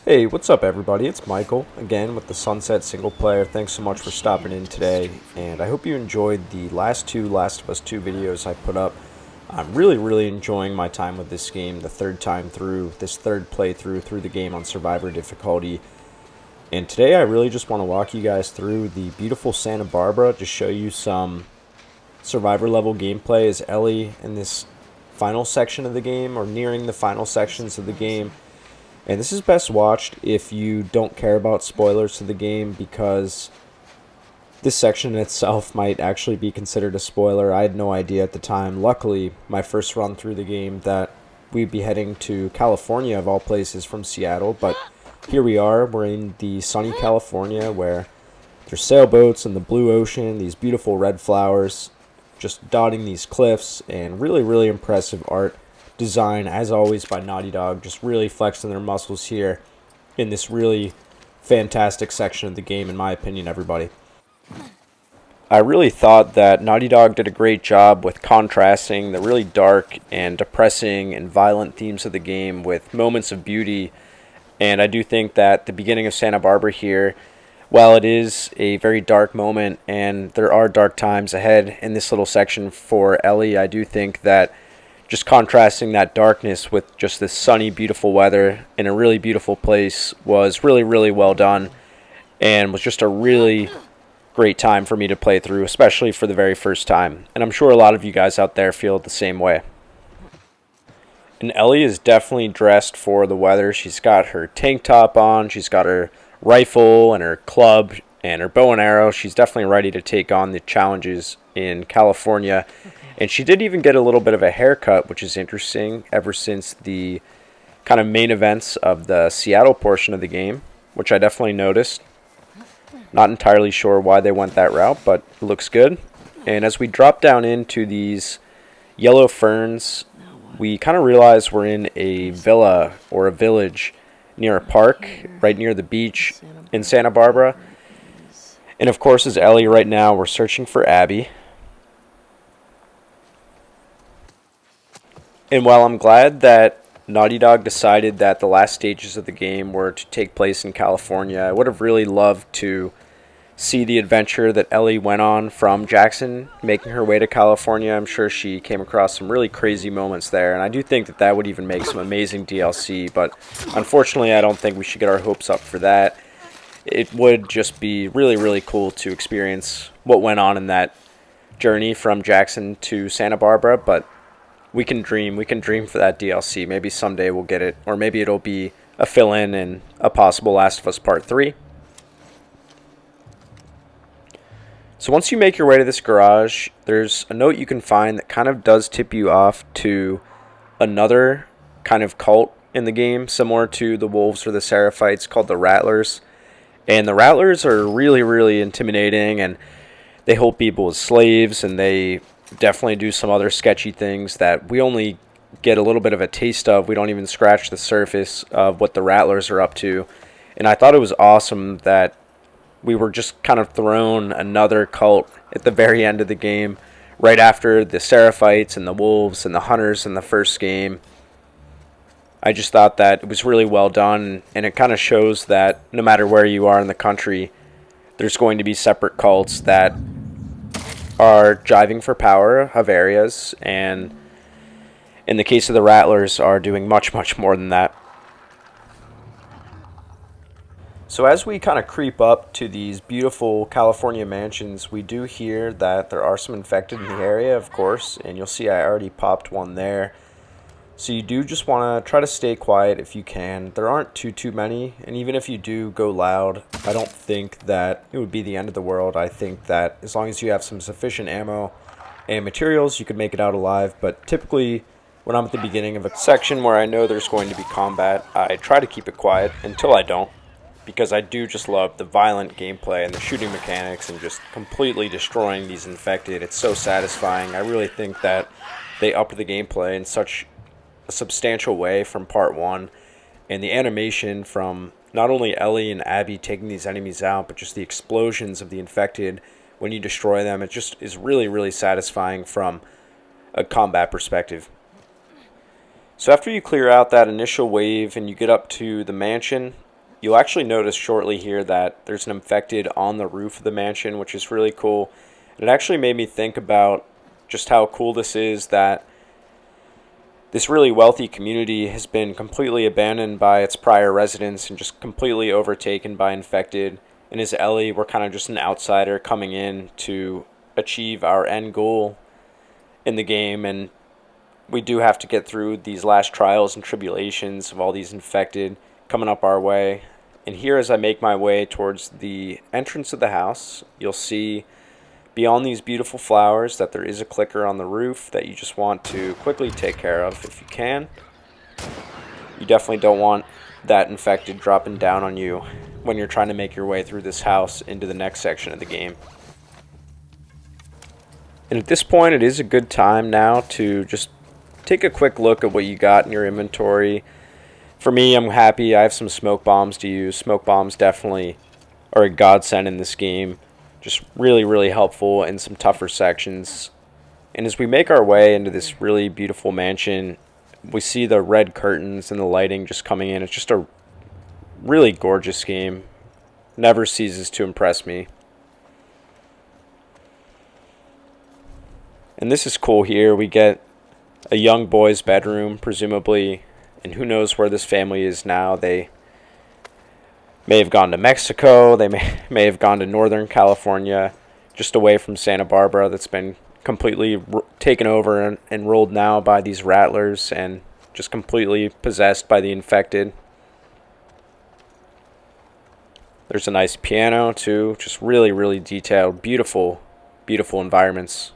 Hey, what's up, everybody? It's Michael again with the Sunset Single Player. Thanks so much for stopping in today, and I hope you enjoyed the last two Last of Us 2 videos I put up. I'm really enjoying my time with this game, the third time through, this third playthrough through the game on Survivor difficulty. And today I really just want to walk you guys through the beautiful Santa Barbara, just show you some Survivor level gameplay as Ellie in this final section of the game, or nearing the final sections of the game. And this is best watched if you don't care about spoilers to the game, because this section itself might actually be considered a spoiler. I had no idea at the time. Luckily, my first run through the game, that we'd be heading to California of all places from Seattle. But here we are. We're in the sunny California where there's sailboats in the blue ocean, these beautiful red flowers just dotting these cliffs, and really impressive art design, as always, by Naughty Dog, just really flexing their muscles here in this really fantastic section of the game, in my opinion, everybody. I really thought that Naughty Dog did a great job with contrasting the really dark and depressing and violent themes of the game with moments of beauty, and I do think that the beginning of Santa Barbara here, while it is a very dark moment and there are dark times ahead in this little section for Ellie, I do think that just contrasting that darkness with just this sunny, beautiful weather in a really beautiful place was really well done, and was just a really great time for me to play through, especially for the very first time. And I'm sure a lot of you guys out there feel the same way. And Ellie is definitely dressed for the weather. She's got her tank top on, she's got her rifle and her club and her bow and arrow. She's definitely ready to take on the challenges in California. And she did even get a little bit of a haircut, which is interesting, ever since the kind of main events of the Seattle portion of the game, which I definitely noticed. Not entirely sure why they went that route, but it looks good. And as we drop down into these yellow ferns, we kind of realize we're in a villa or a village near a park, right near the beach in Santa Barbara. And of course, as Ellie right now, we're searching for Abby. And while I'm glad that Naughty Dog decided that the last stages of the game were to take place in California, I would have really loved to see the adventure that Ellie went on from Jackson, making her way to California. I'm sure she came across some really crazy moments there, and I do think that that would even make some amazing DLC, but unfortunately I don't think we should get our hopes up for that. It would just be really cool to experience what went on in that journey from Jackson to Santa Barbara, but we can dream for that DLC. Maybe someday we'll get it, or maybe it'll be a fill-in in a possible Last of Us Part 3. So once you make your way to this garage, there's a note you can find that kind of does tip you off to another kind of cult in the game, similar to the Wolves or the Seraphites, called the Rattlers. And the Rattlers are really intimidating, and they hold people as slaves, and they definitely do some other sketchy things that we only get a little bit of a taste of. We don't even scratch the surface of what the Rattlers are up to. And I thought it was awesome that we were just kind of thrown another cult at the very end of the game, right after the Seraphites and the Wolves and the Hunters in the first game. I just thought that it was really well done, and it kind of shows that no matter where you are in the country, there's going to be separate cults that are jiving for power of areas, and in the case of the Rattlers, are doing much more than that. So as we kind of creep up to these beautiful California mansions, we do hear that there are some infected in the area, of course, and you'll see I already popped one there. So you do just want to try to stay quiet if you can. There aren't too many, and even if you do go loud, I don't think that it would be the end of the world. I think that as long as you have some sufficient ammo and materials, you could make it out alive. But typically, when I'm at the beginning of a section where I know there's going to be combat, I try to keep it quiet until I don't, because I do just love the violent gameplay and the shooting mechanics and just completely destroying these infected. It's so satisfying. I really think that they upped the gameplay in such a substantial way from part 1, and the animation from not only Ellie and Abby taking these enemies out, but just the explosions of the infected when you destroy them, it just is really satisfying from a combat perspective. So after you clear out that initial wave and you get up to the mansion, you'll actually notice shortly here that there's an infected on the roof of the mansion, which is really cool. And it actually made me think about just how cool this is, that this really wealthy community has been completely abandoned by its prior residents and just completely overtaken by infected. And as Ellie, we're kind of just an outsider coming in to achieve our end goal in the game, and we do have to get through these last trials and tribulations of all these infected coming up our way. And here, as I make my way towards the entrance of the house, you'll see beyond these beautiful flowers that there is a clicker on the roof that you just want to quickly take care of if you can. You definitely don't want that infected dropping down on you when you're trying to make your way through this house into the next section of the game. And at this point, it is a good time now to just take a quick look at what you got in your inventory. For me, I'm happy I have some smoke bombs to use. Smoke bombs definitely are a godsend in this game. Just really, really helpful in some tougher sections. And as we make our way into this really beautiful mansion, we see the red curtains and the lighting just coming in. It's just a really gorgeous game. Never ceases to impress me. And this is cool here. We get a young boy's bedroom, presumably, and who knows where this family is now. They may have gone to Mexico. They may have gone to Northern California, just away from Santa Barbara, that's been completely taken over and ruled now by these Rattlers and just completely possessed by the infected. There's a nice piano too, just really, really detailed, beautiful, beautiful environments.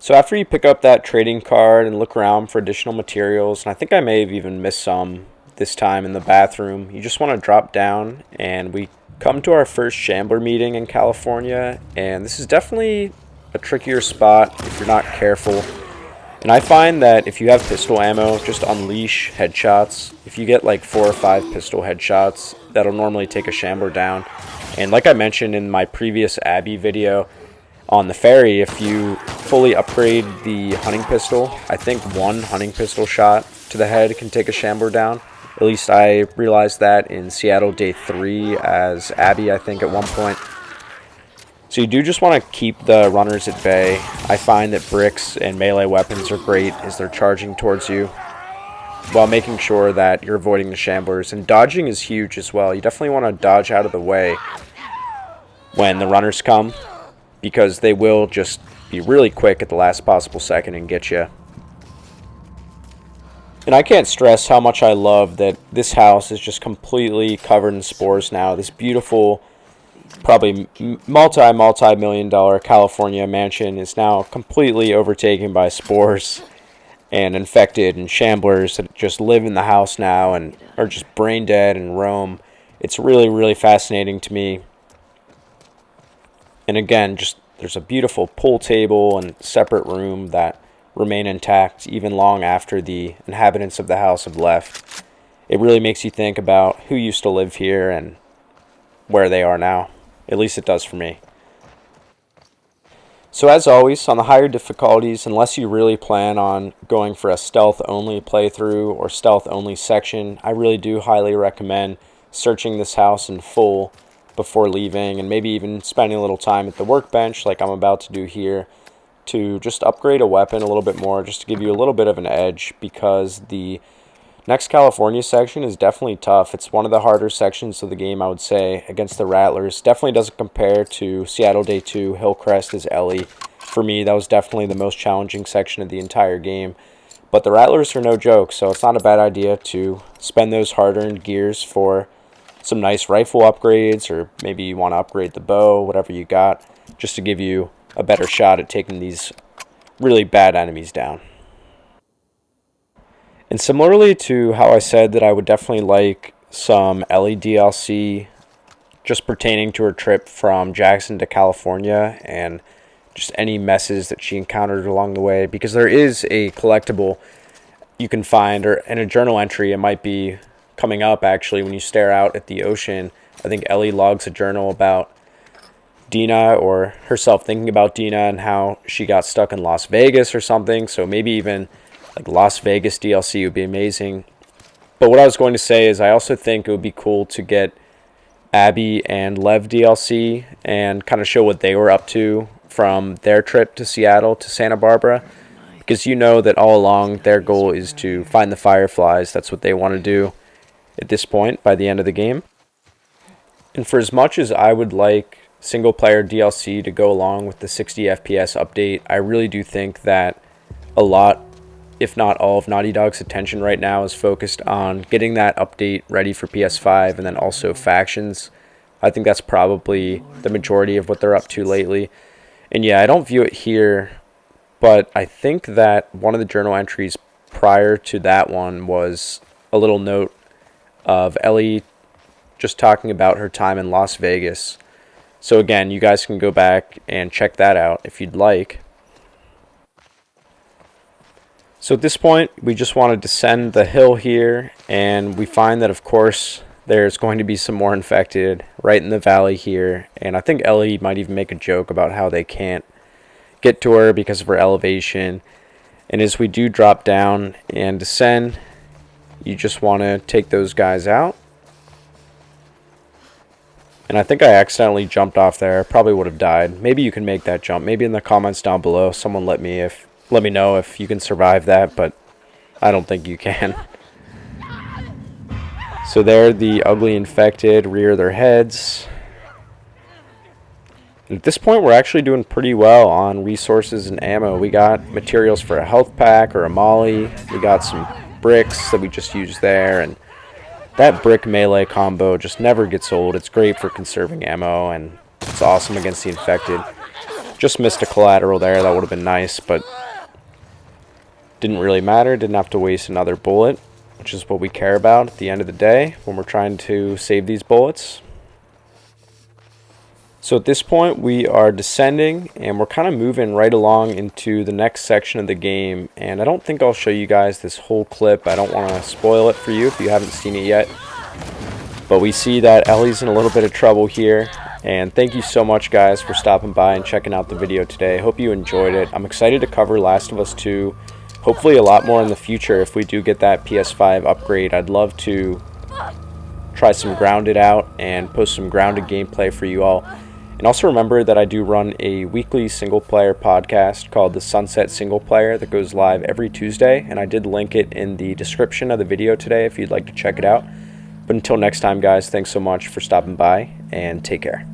So after you pick up that trading card and look around for additional materials, and I think I may have even missed some this time in the bathroom, you just want to drop down and we come to our first Shambler meeting in California, and this is definitely a trickier spot if you're not careful. And I find that if you have pistol ammo, just unleash headshots. If you get like 4 or 5 pistol headshots, that'll normally take a Shambler down. And like I mentioned in my previous Abby video, on the ferry, if you fully upgrade the hunting pistol, I think 1 hunting pistol shot to the head can take a Shambler down. At least I realized that in Seattle Day 3 as Abby, I think, at one point. So you do just want to keep the runners at bay. I find that bricks and melee weapons are great as they're charging towards you, while making sure that you're avoiding the Shamblers. And dodging is huge as well. You definitely want to dodge out of the way when the runners come, because they will just be really quick at the last possible second and get you. And I can't stress how much I love that this house is just completely covered in spores now. This beautiful, probably multi-million dollar California mansion is now completely overtaken by spores and infected and Shamblers that just live in the house now and are just brain dead and roam. It's really, really fascinating to me. And again, just there's a beautiful pool table and separate room that remain intact even long after the inhabitants of the house have left. It really makes you think about who used to live here and where they are now. At least it does for me. So as always, on the higher difficulties, unless you really plan on going for a stealth-only playthrough or stealth-only section, I really do highly recommend searching this house in full before leaving, and maybe even spending a little time at the workbench like I'm about to do here to just upgrade a weapon a little bit more, just to give you a little bit of an edge, because the next California section is definitely tough. It's one of the harder sections of the game, I would say, against the Rattlers. Definitely doesn't compare to Seattle Day 2, Hillcrest as Ellie. For me, that was definitely the most challenging section of the entire game. But the Rattlers are no joke, so it's not a bad idea to spend those hard-earned gears for some nice rifle upgrades, or maybe you want to upgrade the bow, whatever you got, just to give you a better shot at taking these really bad enemies down. And similarly to how I said that I would definitely like some Ellie DLC just pertaining to her trip from Jackson to California and just any messes that she encountered along the way, because there is a collectible you can find, or in a journal entry, it might be coming up actually when you stare out at the ocean. I think Ellie logs a journal about Dina, or herself thinking about Dina and how she got stuck in Las Vegas or something. So maybe even like Las Vegas DLC would be amazing. But what I was going to say is I also think it would be cool to get Abby and Lev DLC and kind of show what they were up to from their trip to Seattle to Santa Barbara. Because you know that all along their goal is to find the Fireflies. That's what they want to do at this point by the end of the game. And for as much as I would like single player DLC to go along with the 60 FPS update, I really do think that a lot, if not all, of Naughty Dog's attention right now is focused on getting that update ready for PS5 and then also factions. I think that's probably the majority of what they're up to lately. And yeah, I don't view it here, but I think that one of the journal entries prior to that one was a little note of Ellie just talking about her time in Las Vegas. So again, you guys can go back and check that out if you'd like. So at this point, we just want to descend the hill here, and we find that, of course, there's going to be some more infected right in the valley here. And I think Ellie might even make a joke about how they can't get to her because of her elevation. And as we do drop down and descend, you just want to take those guys out. And I think I accidentally jumped off there. Probably would have died. Maybe you can make that jump. Maybe in the comments down below, someone let me know if you can survive that, but I don't think you can. So there, the ugly infected rear their heads. And at this point, we're actually doing pretty well on resources and ammo. We got materials for a health pack or a molly. We got some bricks that we just used there, and that brick melee combo just never gets old. It's great for conserving ammo, and it's awesome against the infected. Just missed a collateral there. That would have been nice, but didn't really matter. Didn't have to waste another bullet, which is what we care about at the end of the day when we're trying to save these bullets. So at this point, we are descending, and we're kind of moving right along into the next section of the game. And I don't think I'll show you guys this whole clip. I don't want to spoil it for you if you haven't seen it yet. But we see that Ellie's in a little bit of trouble here. And thank you so much, guys, for stopping by and checking out the video today. Hope you enjoyed it. I'm excited to cover Last of Us 2. Hopefully a lot more in the future if we do get that PS5 upgrade. I'd love to try some Grounded out and post some Grounded gameplay for you all. And also remember that I do run a weekly single-player podcast called The Sunset Single Player that goes live every Tuesday, and I did link it in the description of the video today if you'd like to check it out. But until next time, guys, thanks so much for stopping by, and take care.